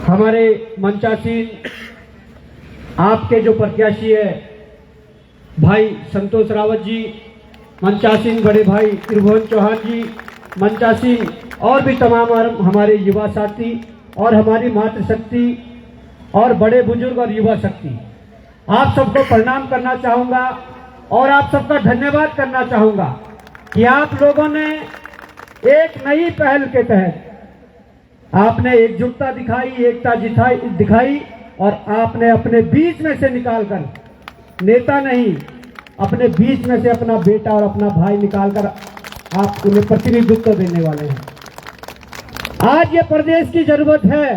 हमारे मंचासीन आपके जो प्रत्याशी है भाई संतोष रावत जी, मंचासीन बड़े भाई त्रिभुवन चौहान जी, मंचासीन और भी तमाम हमारे युवा साथी और हमारी मातृशक्ति और बड़े बुजुर्ग और युवा शक्ति, आप सबको प्रणाम करना चाहूँगा और आप सबका धन्यवाद करना चाहूँगा कि आप लोगों ने एक नई पहल के तहत आपने एकजुटता दिखाई, एकता दिखाई और आपने अपने बीच में से निकालकर, नेता नहीं, अपने बीच में से अपना बेटा और अपना भाई निकालकर आप उन्हें प्रतिनिधित्व देने वाले हैं। आज ये प्रदेश की जरूरत है,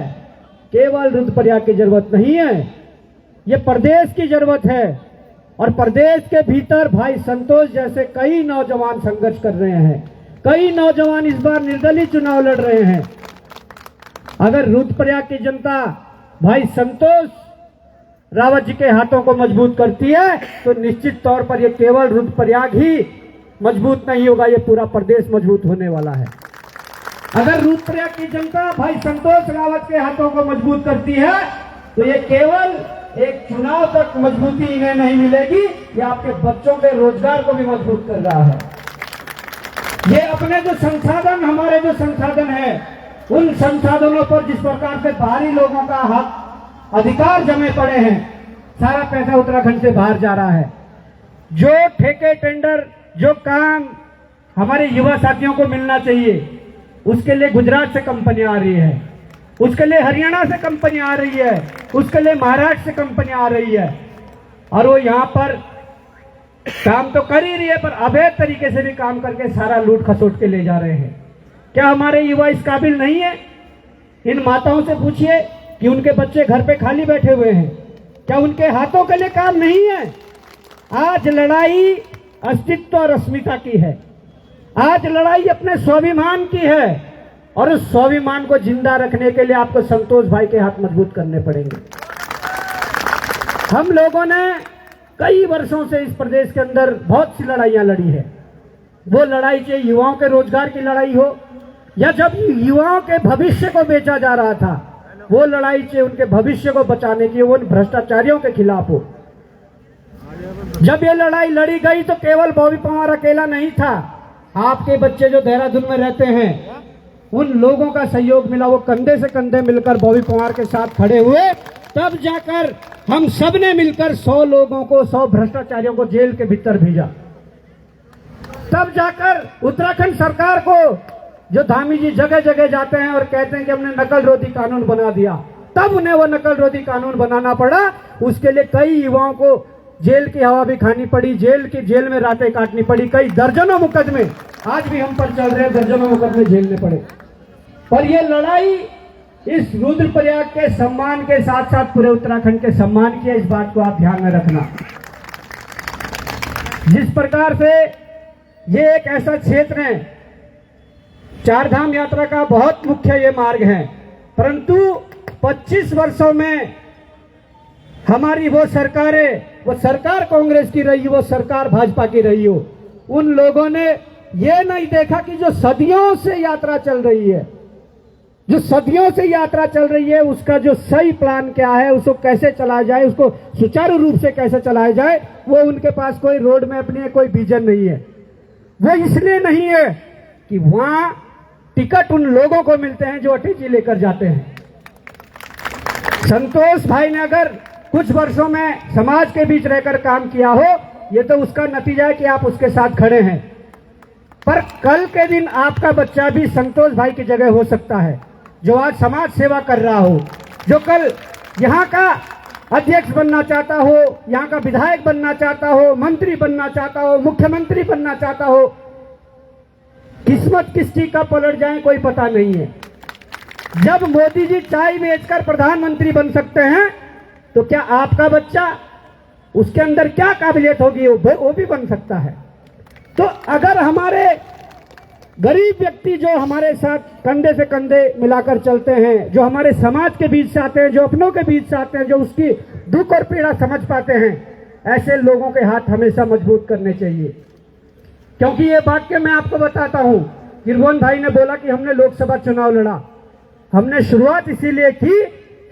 केवल रुद्रप्रयाग की जरूरत नहीं है, ये प्रदेश की जरूरत है। और प्रदेश के भीतर भाई संतोष जैसे कई नौजवान संघर्ष कर रहे हैं, कई नौजवान इस बार निर्दलीय चुनाव लड़ रहे हैं। अगर रुद्रप्रयाग की जनता भाई संतोष रावत जी के हाथों को मजबूत करती है तो निश्चित तौर पर यह केवल रुद्रप्रयाग ही मजबूत नहीं होगा, यह पूरा प्रदेश मजबूत होने वाला है। अगर रुद्रप्रयाग की जनता भाई संतोष रावत के हाथों को मजबूत करती है तो ये केवल एक चुनाव तक मजबूती इन्हें नहीं मिलेगी, ये आपके बच्चों के रोजगार को भी मजबूत कर रहा है। ये अपने जो संसाधन, हमारे जो संसाधन है, उन संसाधनों पर जिस प्रकार से बाहरी लोगों का हक अधिकार जमे पड़े हैं, सारा पैसा उत्तराखंड से बाहर जा रहा है। जो ठेके टेंडर, जो काम हमारे युवा साथियों को मिलना चाहिए, उसके लिए गुजरात से कंपनियां आ रही है, उसके लिए हरियाणा से कंपनियां आ रही है, उसके लिए महाराष्ट्र से कंपनियां आ रही है और वो यहाँ पर काम तो कर ही रही है पर अवैध तरीके से भी काम करके सारा लूट खसोट के ले जा रहे हैं। क्या हमारे युवा इस काबिल नहीं है? इन माताओं से पूछिए कि उनके बच्चे घर पे खाली बैठे हुए हैं, क्या उनके हाथों के लिए काम नहीं है? आज लड़ाई अस्तित्व और अस्मिता की है, आज लड़ाई अपने स्वाभिमान की है और उस स्वाभिमान को जिंदा रखने के लिए आपको संतोष भाई के हाथ मजबूत करने पड़ेंगे। हम लोगों ने कई वर्षों से इस प्रदेश के अंदर बहुत सी लड़ाइयां लड़ी है। वो लड़ाई चाहे युवाओं के रोजगार की लड़ाई हो या जब युवाओं के भविष्य को बेचा जा रहा था, वो लड़ाई चाहे उनके भविष्य को बचाने की, वो भ्रष्टाचारियों के खिलाफ हो। जब ये लड़ाई लड़ी गई तो केवल बॉबी पवार अकेला नहीं था, आपके बच्चे जो देहरादून में रहते हैं उन लोगों का सहयोग मिला, वो कंधे से कंधे मिलकर बॉबी पवार के साथ खड़े हुए, तब जाकर हम सब ने मिलकर 100 लोगों को, 100 भ्रष्टाचारियों को जेल के भीतर भेजा। तब जाकर उत्तराखंड सरकार को, जो धामी जी जगह जगह जाते हैं और कहते हैं कि हमने नकल रोधी कानून बना दिया, तब उन्हें वो नकल रोधी कानून बनाना पड़ा। उसके लिए कई युवाओं को जेल की हवा भी खानी पड़ी, जेल में रातें काटनी पड़ी, कई दर्जनों मुकदमे आज भी हम पर चल रहे हैं, दर्जनों मुकदमे झेलने पड़े। पर यह लड़ाई इस रुद्रप्रयाग के सम्मान के साथ साथ पूरे उत्तराखंड के सम्मान की है, इस बात को आप ध्यान में रखना। जिस प्रकार से ये एक ऐसा क्षेत्र है, चार धाम यात्रा का बहुत मुख्य ये मार्ग है, परंतु 25 वर्षों में हमारी वो सरकारें, वो सरकार कांग्रेस की रही, वो सरकार भाजपा की रही हो, उन लोगों ने ये नहीं देखा कि जो सदियों से यात्रा चल रही है, जो सदियों से यात्रा चल रही है, उसका जो सही प्लान क्या है, उसको कैसे चलाया जाए, उसको सुचारू रूप से कैसे चलाया जाए, वो उनके पास कोई रोड मैप नहीं है, कोई विजन नहीं है। वो इसलिए नहीं है कि वहां टिकट उन लोगों को मिलते हैं जो अटैची लेकर जाते हैं। संतोष भाई ने अगर कुछ वर्षों में समाज के बीच रहकर काम किया हो, ये तो उसका नतीजा है कि आप उसके साथ खड़े हैं। पर कल के दिन आपका बच्चा भी संतोष भाई की जगह हो सकता है, जो आज समाज सेवा कर रहा हो, जो कल यहाँ का अध्यक्ष बनना चाहता हो, यहाँ का विधायक बनना चाहता हो, मंत्री बनना चाहता हो, मुख्यमंत्री बनना चाहता हो। किस्मत किसकी कब पलट जाए कोई पता नहीं है। जब मोदी जी चाय बेचकर प्रधानमंत्री बन सकते हैं, तो क्या आपका बच्चा, उसके अंदर क्या काबिलियत होगी, वो भी बन सकता है। तो अगर हमारे गरीब व्यक्ति जो हमारे साथ कंधे से कंधे मिलाकर चलते हैं, जो हमारे समाज के बीच से आते हैं, जो अपनों के बीच से आते हैं, जो उसकी दुख और पीड़ा समझ पाते हैं, ऐसे लोगों के हाथ हमेशा मजबूत करने चाहिए। क्योंकि ये वाक्य मैं आपको बताता हूं, त्रिभुवन भाई ने बोला कि हमने लोकसभा चुनाव लड़ा, हमने शुरुआत इसीलिए की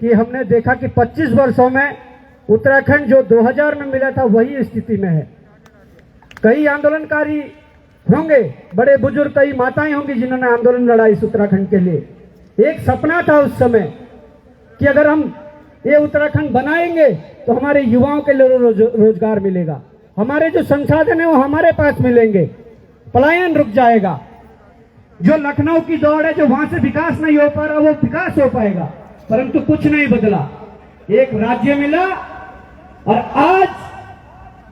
कि हमने देखा कि 25 वर्षों में उत्तराखंड जो 2000 में मिला था वही स्थिति में है। कई आंदोलनकारी होंगे, बड़े बुजुर्ग, कई माताएं होंगी जिन्होंने आंदोलन लड़ा इस उत्तराखंड के लिए। एक सपना था उस समय कि अगर हम ये उत्तराखंड बनाएंगे तो हमारे युवाओं के लिए रोजगार मिलेगा, हमारे जो संसाधन है वो हमारे पास मिलेंगे, पलायन रुक जाएगा। जो लखनऊ की दौड़ है, जो वहां से विकास नहीं हो पा रहा वो विकास हो पाएगा, परंतु कुछ नहीं बदला। एक राज्य मिला और आज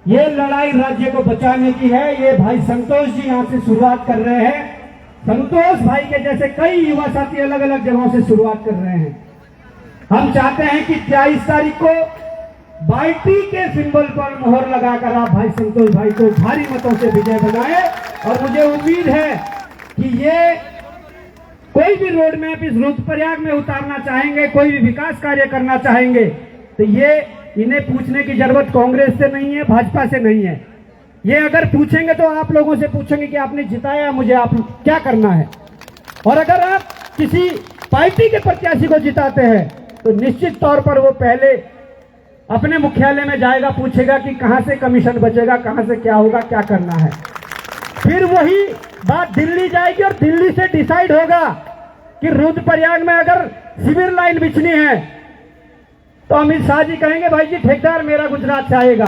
ये लड़ाई राज्य को बचाने की है। ये भाई संतोष जी यहां से शुरुआत कर रहे हैं। संतोष भाई के जैसे कई युवा साथी अलग अलग जगहों से शुरुआत कर रहे हैं। हम चाहते हैं कि 23 तारीख को बाल्टी के सिंबल पर मोहर लगाकर आप भाई संतोष भाई को भारी मतों से विजय बनाए। और मुझे उम्मीद है कि ये कोई भी रोड मैप इस रुद्रप्रयाग में उतारना चाहेंगे, कोई भी विकास कार्य करना चाहेंगे, तो ये इन्हें पूछने की जरूरत कांग्रेस से नहीं है, भाजपा से नहीं है। ये अगर पूछेंगे तो आप लोगों से पूछेंगे कि आपने जिताया मुझे, आप क्या करना है। और अगर आप किसी पार्टी के प्रत्याशी को जिताते हैं तो निश्चित तौर पर वो पहले अपने मुख्यालय में जाएगा, पूछेगा कि कहां से कमीशन बचेगा, कहां से क्या होगा, क्या करना है। फिर वही बात दिल्ली जाएगी और दिल्ली से डिसाइड होगा कि रुद्रप्रयाग में अगर सिविल लाइन बिछनी है तो अमित शाह जी कहेंगे भाई जी ठेकेदार मेरा गुजरात से आएगा।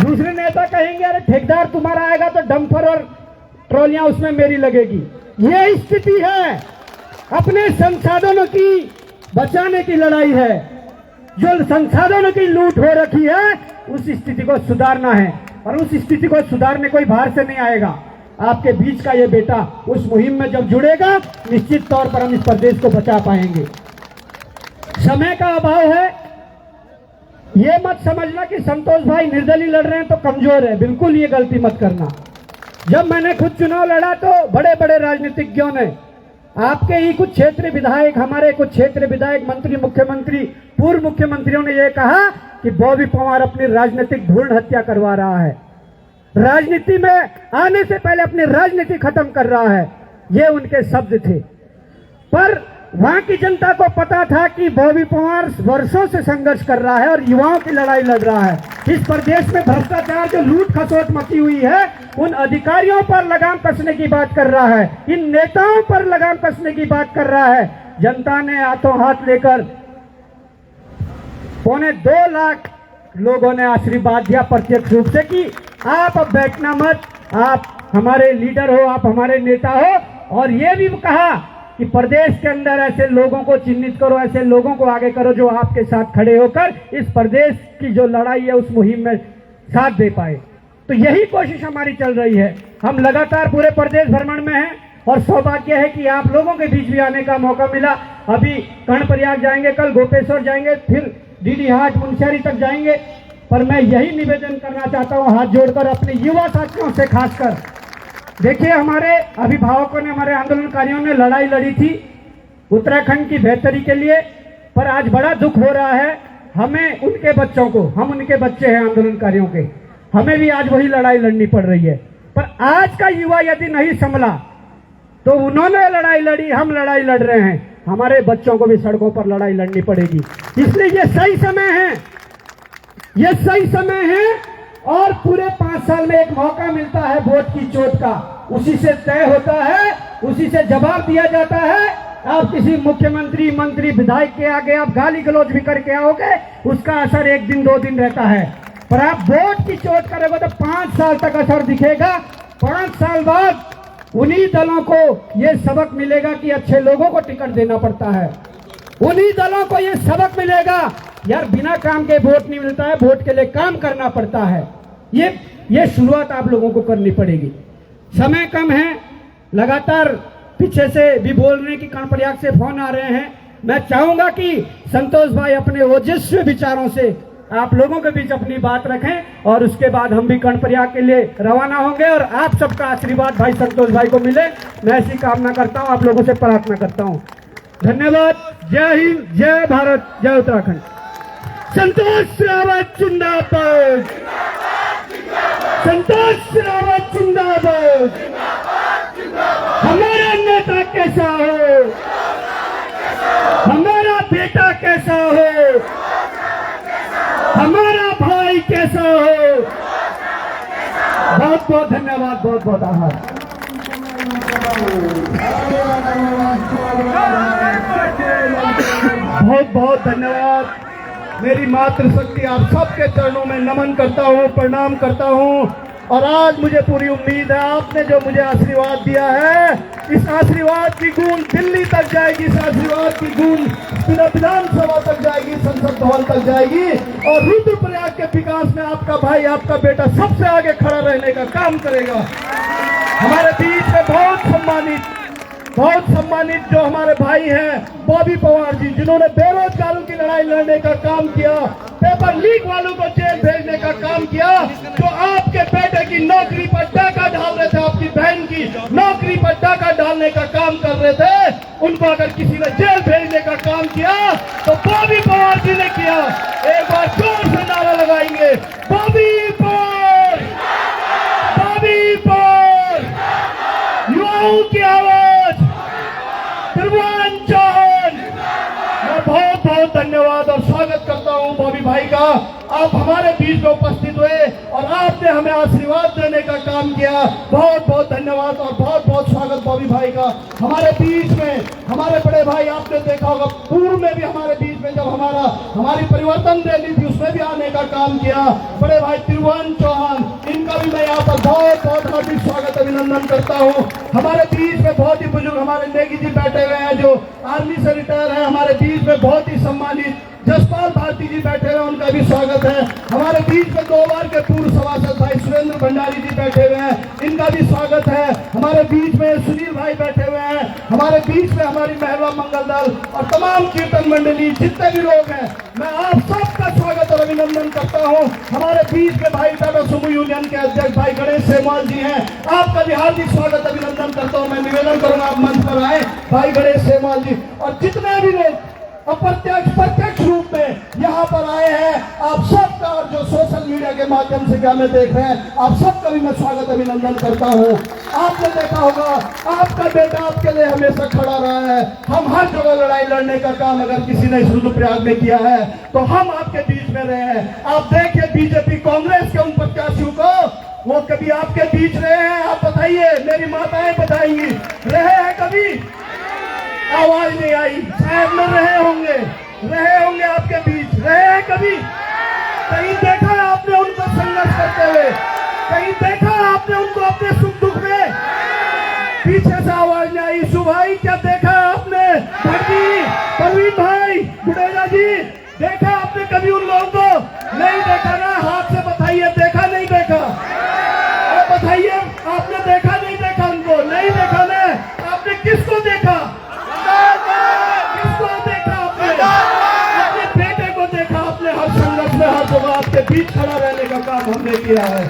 दूसरे नेता कहेंगे अरे ठेकेदार तुम्हारा आएगा तो डंपर और ट्रॉलियां उसमें मेरी लगेगी। ये स्थिति है, अपने संसाधनों की बचाने की लड़ाई है। जो संसाधनों की लूट हो रखी है उस स्थिति को सुधारना है, और उस स्थिति को सुधारने कोई बाहर से नहीं आएगा। आपके बीच का ये बेटा उस मुहिम में जब जुड़ेगा निश्चित तौर पर हम इस प्रदेश को बचा पाएंगे। समय का अभाव है, ये मत समझना कि संतोष भाई निर्दलीय लड़ रहे हैं तो कमजोर है, बिल्कुल ये गलती मत करना। जब मैंने खुद चुनाव लड़ा तो बड़े बड़े राजनीतिज्ञों ने, आपके ही कुछ क्षेत्रीय विधायक, हमारे कुछ क्षेत्रीय विधायक, मंत्री, मुख्यमंत्री, पूर्व मुख्यमंत्रियों ने यह कहा कि बॉबी पवार अपनी राजनीतिक भ्रूण हत्या करवा रहा है, राजनीति में आने से पहले अपनी राजनीति खत्म कर रहा है। ये उनके शब्द थे। पर वहां की जनता को पता था कि बॉबी पवार वर्षों से संघर्ष कर रहा है और युवाओं की लड़ाई लड़ रहा है। इस प्रदेश में भ्रष्टाचार जो लूट खसोट मची हुई है उन अधिकारियों पर लगाम कसने की बात कर रहा है, इन नेताओं पर लगाम कसने की बात कर रहा है। जनता ने हाथों हाथ लेकर 2.25 लाख लोगों ने आशीर्वाद दिया प्रत्यक्ष रूप से कि आप अब बैठना मत, आप हमारे लीडर हो, आप हमारे नेता हो। और ये भी कहा कि प्रदेश के अंदर ऐसे लोगों को चिन्हित करो, ऐसे लोगों को आगे करो जो आपके साथ खड़े होकर इस प्रदेश की जो लड़ाई है उस मुहिम में साथ दे पाए। तो यही कोशिश हमारी चल रही है। हम लगातार पूरे प्रदेश भ्रमण में हैं और सौभाग्य है कि आप लोगों के बीच भी आने का मौका मिला। अभी कर्णप्रयाग जाएंगे, कल गोपेश्वर जाएंगे, फिर डीडी हाट, मुनस्यारी तक जाएंगे। पर मैं यही निवेदन करना चाहता हूं हाथ जोड़कर अपने युवा साथियों से, खासकर देखिए हमारे अभिभावकों ने, हमारे आंदोलनकारियों ने लड़ाई लड़ी थी उत्तराखंड की बेहतरी के लिए, पर आज बड़ा दुख हो रहा है हमें उनके बच्चों को, हम उनके बच्चे हैं आंदोलनकारियों के, हमें भी आज वही लड़ाई लड़नी पड़ रही है। पर आज का युवा यदि नहीं संभला तो उन्होंने लड़ाई लड़ी, हम लड़ाई लड़ रहे हैं, हमारे बच्चों को भी सड़कों पर लड़ाई लड़नी पड़ेगी। इसलिए ये सही समय है, ये सही समय है। और पूरे 5 साल में एक मौका मिलता है वोट की चोट का, उसी से तय होता है, उसी से जवाब दिया जाता है। आप किसी मुख्यमंत्री, मंत्री, विधायक के आगे आप गाली गलौज भी करके आओगे, उसका असर 1 दिन 2 दिन रहता है। पर आप वोट की चोट करोगे तो 5 साल तक असर दिखेगा। 5 साल बाद उन्हीं दलों को यह सबक मिलेगा कि अच्छे लोगों को टिकट देना पड़ता है, उन्हीं दलों को यह सबक मिलेगा यार बिना काम के वोट नहीं मिलता है, वोट के लिए काम करना पड़ता है। ये शुरुआत आप लोगों को करनी पड़ेगी। समय कम है, लगातार पीछे से भी बोल रहे हैं कि कर्णप्रयाग से फोन आ रहे हैं। मैं चाहूंगा कि संतोष भाई अपने ओजस्वी विचारों से आप लोगों के बीच अपनी बात रखें और उसके बाद हम भी कर्णप्रयाग के लिए रवाना होंगे और आप सबका आशीर्वाद भाई संतोष भाई को मिले, मैं ऐसी कामना करता हूं, आप लोगों से प्रार्थना करता हूं। धन्यवाद। जय हिंद, जय भारत, जय उत्तराखंड। संतोष रावत जिंदाबाद, संतोष रावत जिंदाबाद, हमारा नेता कैसा हो। बहुत बहुत धन्यवाद, बहुत बहुत आभार। बहुत बहुत धन्यवाद। मेरी मातृशक्ति आप सबके चरणों में नमन करता हूँ, प्रणाम करता हूँ। और आज मुझे पूरी उम्मीद है आपने जो मुझे आशीर्वाद दिया है, इस आशीर्वाद की गूंज दिल्ली तक जाएगी, इस आशीर्वाद की गूंज विधानसभा तक जाएगी, संसद भवन तक जाएगी। और रुद्रप्रयाग के विकास में आपका भाई, आपका बेटा सबसे आगे खड़ा रहने का काम करेगा। हमारे बीच में बहुत सम्मानित जो हमारे भाई हैं बॉबी पवार जी, जिन्होंने बेरोजगारों की लड़ाई लड़ने का काम किया, पेपर लीक वालों को जेल भेजने का काम किया, जो आपके बेटे की नौकरी पर डाका डाल रहे थे, आपकी बहन की नौकरी पर डाका डालने का काम कर रहे थे, उनको अगर किसी ने जेल भेजने का काम किया तो बॉबी पवार जी ने किया। एक बार जोर से नारा लगाएंगे, बॉबी पवार, बॉबी पवार, युवाओं की आवाज, त्रिभुवन चौहान। मैं बहुत बहुत धन्यवाद और स्वागत करता हूं बॉबी भाई का। आप हमारे बीच में उपस्थित हुए और आपने हमें आशीर्वाद देने का काम किया। बहुत बहुत धन्यवाद और बहुत बहुत स्वागत बॉबी भाई का। हमारे बीच में हमारे बड़े भाई, आपने देखा होगा पूर्व में भी हमारे बीच में जब हमारी परिवर्तन रैली थी उसमें भी आने का काम किया, बड़े भाई त्रिभुवन चौहान, इनका भी मैं यहाँ पर बहुत बहुत हार्दिक स्वागत अभिनंदन करता हूँ। हमारे बीच में बहुत ही बुजुर्ग हमारे नेगी जी बैठे हुए हैं जो आर्मी से रिटायर है। हमारे बीच में बहुत ही सम्मानित जसपाल भारती जी बैठे हुए हैं, उनका भी स्वागत है। हमारे बीच में 2 बार के पूर्व सभासद भाई सुरेंद्र भंडारी जी बैठे हुए हैं, इनका भी स्वागत है। हमारे बीच में सुनील भाई बैठे हुए हैं। हमारे बीच में हमारी महवा मंगल दल और तमाम कीर्तन मंडली, जितने भी लोग हैं, मैं आप सबका स्वागत और अभिनंदन करता हूँ। हमारे बीच में भाई टाटा सुमो यूनियन के अध्यक्ष भाई गणेश सेमवाल जी हैं, आपका भी हार्दिक स्वागत अभिनंदन करता हूँ। मैं निवेदन करूंगा आप मंच पर आए भाई गणेश सेमवाल जी, और जितने भी लोग अप्रत्यक्ष प्रत्यक्ष रूप में यहाँ पर आए हैं, आप सबका, और जो सोशल मीडिया के माध्यम से हमें देख रहे हैं, आप सबका भी मैं स्वागत अभिनंदन करता हूँ। आपने देखा होगा आपका बेटा आपके लिए हमेशा खड़ा रहा है। हम हर जगह लड़ाई लड़ने का काम अगर किसी ने रुद्रप्रयाग में किया है तो हम आपके बीच में रहे हैं। आप देखिए बीजेपी कांग्रेस के उन प्रत्याशियों को, वो कभी आपके बीच रहे हैं? आप बताइए, मेरी माताएं बताएंगी, रहे हैं कभी? आवाज नहीं आई, शायद में रहे होंगे आपके बीच, रहे हैं कभी? कहीं देखा आपने उनको संघर्ष करते हुए? कहीं देखा आपने उनको अपने सुख दुख में? पीछे से आवाज नहीं आई। सुभाई क्या देखा आपने? भक्ति, परवीन भाई, गुडेजा जी, देखा आपने कभी उन लोगों को? नहीं देखा ना? हाथ से बताइए, देखा नहीं देखा? बताइए, आपने देखा नहीं देखा? उनको नहीं देखा ना? आपने किसको देखा? किसको देखा आपने? अपने बेटे को देखा आपने। हर संघर्ष में, हर जगह आपके बीच खड़ा रहने का काम हमने किया है,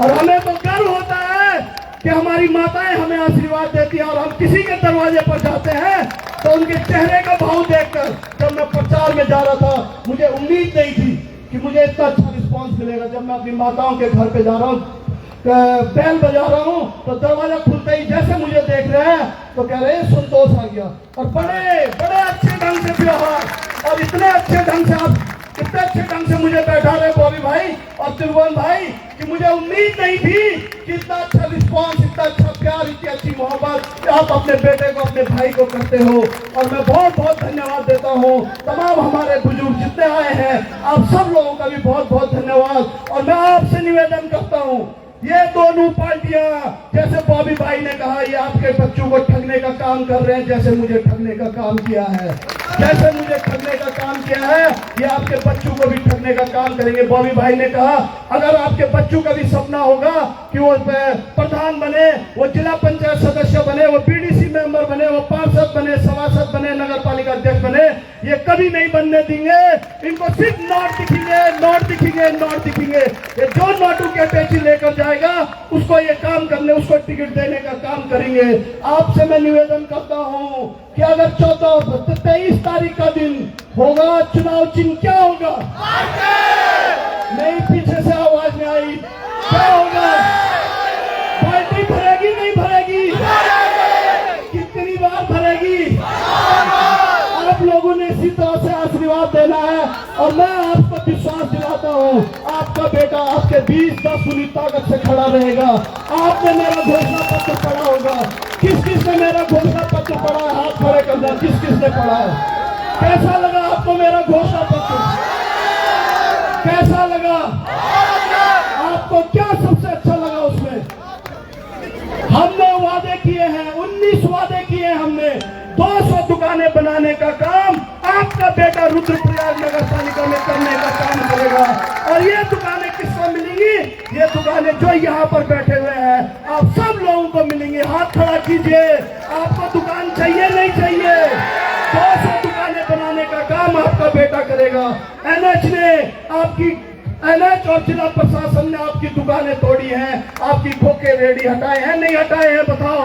और हमें तो गर्व होता है कि हमारी माताएं हमें आशीर्वाद देती है। और हम किसी के दरवाजे पर जाते हैं तो उनके चेहरे का भाव देखकर, जब मैं प्रचार में जा रहा था मुझे उम्मीद नहीं थी कि मुझे इतना अच्छा रिस्पॉन्स मिलेगा। जब मैं अपनी माताओं के घर पे जा रहा हूँ, बैल बजा रहा हूँ, तो दरवाजा खुलते ही जैसे मुझे देख रहे हैं तो कह रहे हैं संतोष आ गया। और बड़े बड़े अच्छे ढंग से व्यवहार, और इतने अच्छे ढंग से आप, इतने अच्छे ढंग से मुझे बैठा रहे बॉबी भाई और त्रिभुवन भाई, कि मुझे उम्मीद नहीं थी कि इतना अच्छा रिस्पॉन्स, इतना अच्छा प्यार, इतनी अच्छी मोहब्बत आप अपने बेटे को, अपने भाई को करते हो। और मैं बहुत बहुत धन्यवाद देता हूँ तमाम हमारे बुजुर्ग जितने आए हैं, आप सब लोगों का भी बहुत बहुत धन्यवाद। और मैं आपसे निवेदन करता हूँ, ये दोनों पार्टियां, जैसे बॉबी भाई ने कहा, ये आपके बच्चों को ठगने का काम कर रहे हैं, जैसे मुझे ठगने का काम किया है, जैसे मुझे ठगने का काम किया है, ये आपके बच्चों को भी ठगने का काम करेंगे। बॉबी भाई ने कहा, अगर आपके बच्चों का भी सपना होगा कि वो प्रधान बने, वो जिला पंचायत सदस्य बने, वो बीडीसी मेंबर बने, वो पार्षद बने, सभासद बने, नगर पालिका अध्यक्ष बने, ये कभी नहीं बनने देंगे। इनको सिर्फ नोट दिखेंगे, नोट दिखेंगे, नोट दिखेंगे। ये जो नोटों के पेची लेकर जाएगा उसको ये काम करने, उसको टिकट देने का काम करेंगे। आपसे मैं निवेदन करता हूं कि अगर 23 तारीख का दिन होगा, चुनाव चिन्ह क्या होगा? नहीं, पीछे से आवाज नहीं आई, क्या होगा? पार्टी भरेगी नहीं भरेगी? कितनी बार भरेगी? आप लोगों ने इसी तरह से आशीर्वाद देना है। और मैं आपको विश्वास दिलाता हूँ, आपका बेटा आपके 20-10 गुनी ताकत से खड़ा रहेगा। आपने मेरा घोषणा पत्र पढ़ा होगा। किस किस ने मेरा घोषणा पत्र पढ़ा है? हाथ खड़े करना, किस किस ने पढ़ा है? कैसा लगा आपको मेरा घोषणा पत्र? कैसा लगा आपको? क्या सबसे अच्छा लगा उसमें? हमने वादे किए हैं, 19 वादे किए हमने। 200 दुकानें बनाने का काम आपका बेटा रुद्रप्रयाग नगर पालिका में करने का काम करेगा। और ये दुकानें किसको मिलेंगी? ये दुकानें जो यहाँ पर बैठे हुए हैं आप सब लोगों को मिलेंगी। हाथ खड़ा कीजिए, आपको दुकान चाहिए नहीं चाहिए? 200 दुकानें बनाने का काम आपका बेटा करेगा। एनएच ने आपकी एनएच और जिला प्रशासन ने आपकी दुकानें तोड़ी हैं, आपकी खोखे रेडी हटाए हैं नहीं हटाए हैं? बताओ।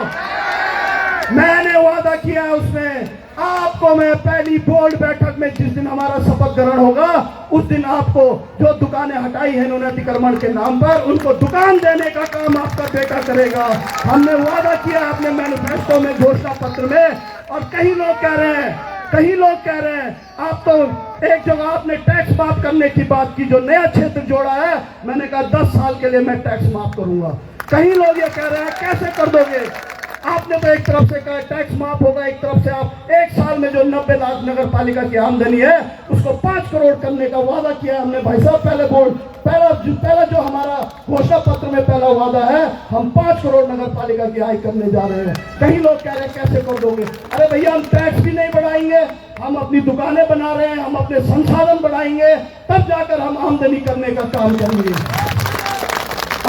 मैंने वादा किया है उसमें आपको, मैं पहली बोर्ड बैठक में जिस दिन हमारा शपथ ग्रहण होगा उस दिन आपको जो दुकानें हटाई हैं इन्होंने अतिक्रमण के नाम पर, उनको दुकान देने का काम आपका बेटा करेगा। हमने वादा किया अपने मैनिफेस्टो में, घोषणा पत्र में। और कई लोग कह रहे हैं आप तो एक जगह आपने टैक्स माफ करने की बात की, जो नया क्षेत्र जोड़ा है। मैंने कहा 10 साल के लिए मैं टैक्स माफ करूंगा। कई लोग ये कह रहे हैं कैसे कर दोगे? आपने तो एक तरफ से कहा टैक्स माफ होगा, एक तरफ से आप एक साल में जो 90 लाख नगर पालिका की आमदनी है उसको 5 करोड़ करने का वादा किया हमने। भाई साहब पहला जो हमारा घोषणा पत्र में पहला वादा है, हम 5 करोड़ नगर पालिका की आय करने जा रहे हैं। कई लोग कह रहे हैं कैसे कर दोगे? अरे भैया हम टैक्स भी नहीं बढ़ाएंगे, हम अपनी दुकानें बना रहे हैं, हम अपने संसाधन बढ़ाएंगे, तब जाकर हम आमदनी करने का काम करेंगे।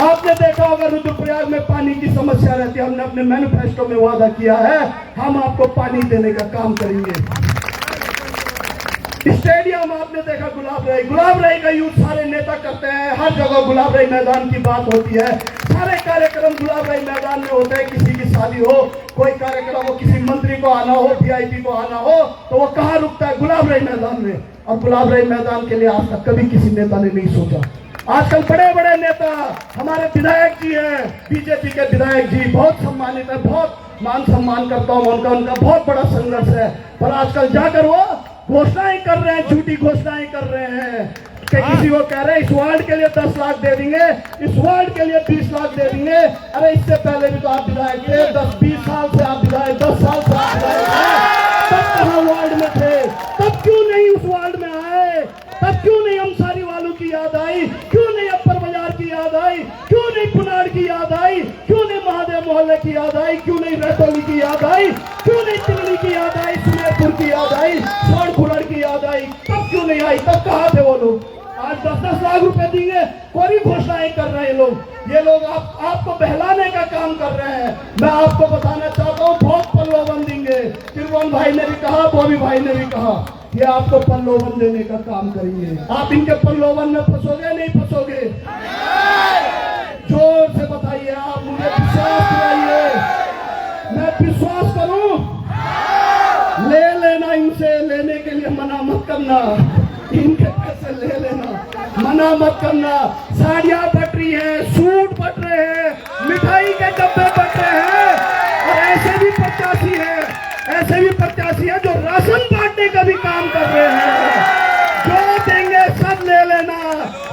आपने देखा होगा रुद्रप्रयाग में पानी की समस्या रहती है, हमने अपने मैनिफेस्टो में वादा किया है हम आपको पानी देने का काम करेंगे। स्टेडियम आपने देखा गुलाब राय का यूज सारे नेता करते हैं, हर जगह गुलाब राय मैदान की बात होती है, सारे कार्यक्रम गुलाब राय मैदान में होते हैं। किसी की शादी हो, कोई कार्यक्रम हो, किसी मंत्री को आना हो, वीआईपी को आना हो, तो वो कहाँ रुकता है? गुलाब राय मैदान में। और गुलाब राय मैदान के लिए आज तक कभी किसी नेता ने नहीं सोचा। आजकल बड़े बड़े नेता हमारे विधायक जी हैं, बीजेपी के विधायक जी बहुत सम्मानित है, बहुत मान सम्मान करता हूं उनका बहुत बड़ा संघर्ष है। पर आजकल जाकर वो घोषणाएं कर रहे हैं, झूठी घोषणाएं कर रहे हैं कि किसी को कह रहे हैं इस वार्ड के लिए 10 लाख दे देंगे, इस वार्ड के लिए 20 लाख दे देंगे। अरे इससे पहले भी तो आप विधायक थे, 10-20 साल से आप विधायक, 10 साल से आप विधायक थे, तब कहाँ वार्ड में थे? तब क्यों नहीं उस वार्ड में आए? तब क्यों नहीं अंसारी वालों की याद आई? क्यों नहीं अपर बाजार की याद आई? क्यों नहीं पुनाड़ की याद आई? क्यों नहीं महादेव मोहल्ले की याद आई? क्यों नहीं रतौली की याद आई? क्यों नहीं तिगड़ी की याद आई? सुमेरपुर की याद आई? सोन खुलड़ की याद आई? तब क्यों नहीं आई? तब कहाँ थे वो लोग? आज 10-10 लाख रुपए देंगे, कोई घोषणाएं कर रहे हैं लोग। ये लोग आपको बहलाने का काम कर रहे हैं। मैं आपको बताना चाहता हूँ बहुत प्रलोभन देंगे। त्रिभुवन भाई ने भी कहा, बॉबी भाई ने भी कहा, ये आपको प्रलोभन देने का काम करेंगे। आप इनके प्रलोभन में फंसोगे नहीं फंसोगे? जोर से बताइए, आप मुझे विश्वास दिलाइए। मैं विश्वास करूं? ले लेना इनसे, लेने के लिए मना मत करना, इनके पैसे ले लेना, मना मत करना। साड़ियां बट रही है, सूट बट रहे हैं, मिठाई के डब्बे बट रहे हैं। और ऐसे भी प्रत्याशी है जो राशन बांटने का भी काम कर रहे हैं। जो देंगे सब ले लेना,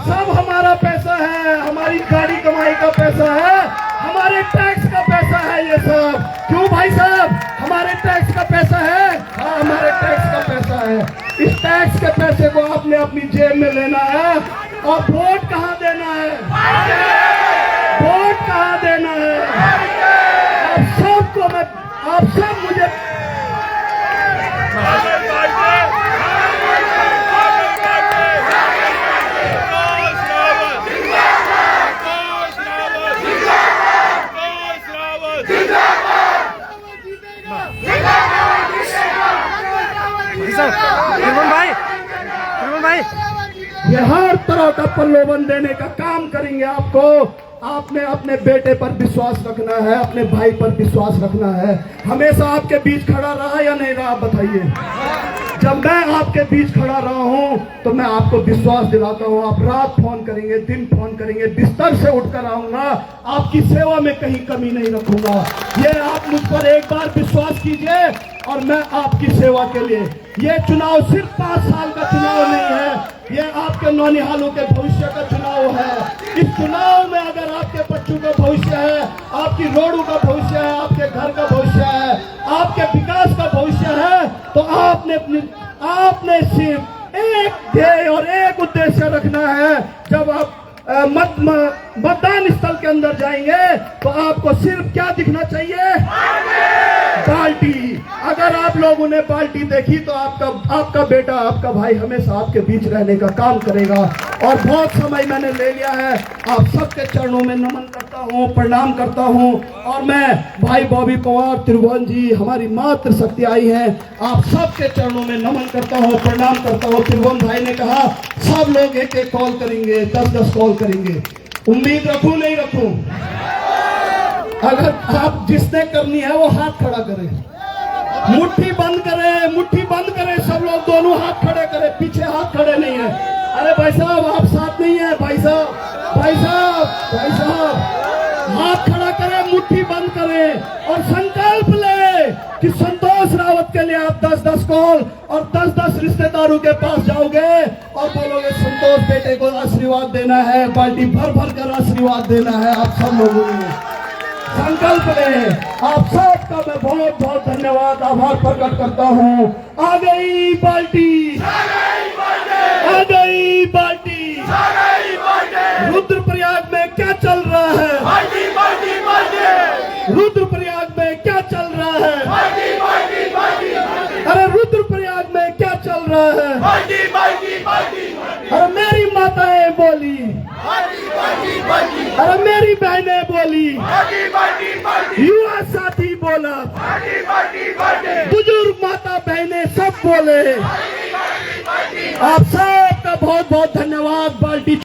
सब हमारा पैसा है, हमारी गाड़ी कमाई का पैसा है, हमारे टैक्स का पैसा है ये सब। क्यों भाई साहब? हमारे टैक्स का पैसा है। हाँ, हमारे टैक्स का पैसा है। इस टैक्स के पैसे को आपने अपनी जेब में लेना है। और वोट कहाँ देना है? वोट कहाँ देना है? आप सब मुझे भाई ये हर तरह का प्रलोभन देने का काम करेंगे आपको। आपने अपने बेटे पर विश्वास रखना है, अपने भाई पर विश्वास रखना है। हमेशा आपके बीच खड़ा रहा या नहीं रहा? बताइए। जब मैं आपके बीच खड़ा रहा हूं तो मैं आपको विश्वास दिलाता हूं, आप रात फोन करेंगे, दिन फोन करेंगे, बिस्तर से उठकर आऊंगा, आपकी सेवा में कहीं कमी नहीं रखूंगा। ये आप मुझ पर एक बार विश्वास कीजिए और मैं आपकी सेवा के लिए। ये चुनाव सिर्फ 5 साल का चुनाव नहीं है, ये आपके नौनिहालों के भविष्य का चुनाव है। इस चुनाव में अगर आपके बच्चों का भविष्य है, आपकी रोडों का भविष्य है, आपके घर का भविष्य है, आपके विकास का भविष्य है, तो आपने सिर्फ एक ध्येय और एक उद्देश्य रखना है। जब आप मतदान स्थल के अंदर जाएंगे तो आपको सिर्फ क्या दिखना चाहिए? बाल्टी। अगर आप लोगों ने बाल्टी देखी तो आपका बेटा, आपका भाई हमेशा आपके बीच रहने का काम करेगा। और बहुत समय मैंने ले लिया है, आप सबके चरणों में नमन करता हूँ, प्रणाम करता हूँ। और मैं भाई बॉबी पवार त्रिभुवन जी, हमारी मातृ शक्ति आई है, आप सबके चरणों में नमन करता हूँ, प्रणाम करता हूँ। त्रिभुवन भाई ने कहा सब लोग एक एक कॉल करेंगे, 10-10 कॉल करेंगे। उम्मीद रखूं नहीं रखूं? अगर आप जिसने करनी है वो हाथ खड़ा करे, मुट्ठी बंद करे, मुट्ठी बंद करे, सब लोग दोनों हाथ खड़े करें, पीछे हाथ खड़े नहीं है। अरे भाई साहब आप साथ नहीं है, भाई साहब, भाई साहब, भाई साहब हाथ खड़ा करें, मुट्ठी बंद करें और संकल्प ले कि संतोष रावत के लिए आप 10-10 कॉल और 10-10 रिश्तेदारों के पास जाओगे और बोलोगे संतोष बेटे को आशीर्वाद देना है, बाल्टी भर भर कर आशीर्वाद देना है। आप सब लोगों ने संकल्प ले। आप सबका मैं बहुत बहुत धन्यवाद, आभार प्रकट करता हूँ। आ गई बाल्टी, आ गई बाल्टी। रुद्रप्रयाग में क्या चल रहा है? रुद्रप्रयाग में क्या चल रहा है? अरे रुद्रप्रयाग में क्या चल रहा है? अरे मेरी माताएं बोली, अरे मेरी बहनें बोली, युवा साथी बोला, बुजुर्ग माता बहनें सब बोले। आप सबका बहुत बहुत धन्यवाद।